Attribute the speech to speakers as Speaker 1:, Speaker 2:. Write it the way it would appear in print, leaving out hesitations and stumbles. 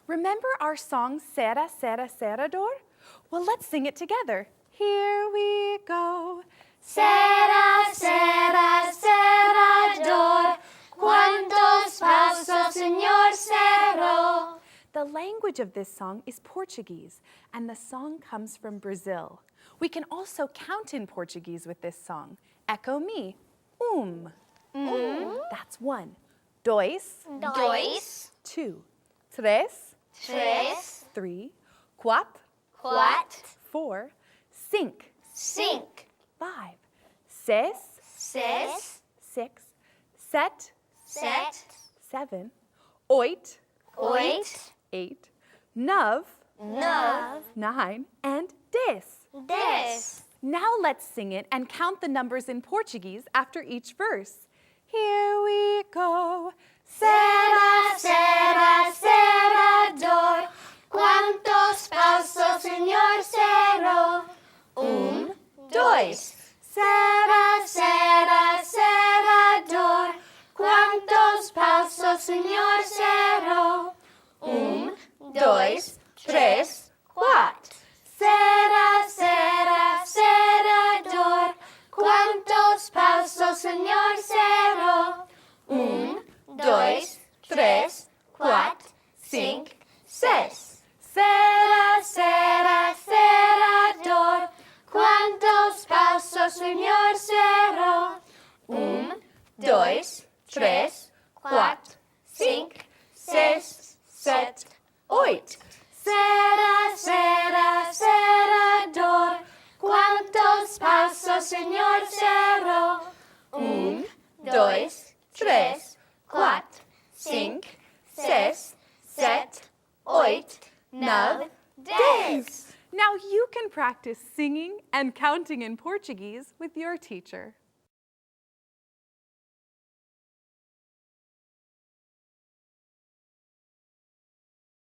Speaker 1: Remember our song, Serra, Serra, Serrador? Well, let's sing it together. Here we go.
Speaker 2: Serra, serra, serrador, cuántos pasos, señor cerro.
Speaker 1: The language of this song is Portuguese, and the song comes from Brazil. We can also count in Portuguese with this song. Echo me. That's one. Dois.
Speaker 2: Dois,
Speaker 1: Two. Tres.
Speaker 2: três,
Speaker 1: Three. Quatro.
Speaker 2: quatro,
Speaker 1: Four. Cinco.
Speaker 2: cinco,
Speaker 1: Five. Seis.
Speaker 2: seis,
Speaker 1: Six. Sete.
Speaker 2: sete,
Speaker 1: Seven. Oito.
Speaker 2: oito,
Speaker 1: Eight. Nove.
Speaker 2: nove,
Speaker 1: Nine. And dez.
Speaker 2: dez.
Speaker 1: Now let's sing it and count the numbers in Portuguese after each verse. Here we go.
Speaker 2: Serra, serra, serrador, quantos pasos, señor cerro. Dois. Serra, serra, serrador, quantos pasos, señor cerro. Dois, três, quatro. Serra, serra, serrador, quantos pasos, señor cerro. Dois, três, quatro, cinco, seis. Serra, serra, serrador, quantos pasos, señor cerro. Dois, três, quatro, cinco, seis, sete, oito. Serra, serra, serrador, quantos pasos, señor cerro. Dois, três, quatro, cinco, seis, sete, oito, nove, dez.
Speaker 1: Now you can practice singing and counting in Portuguese with your teacher.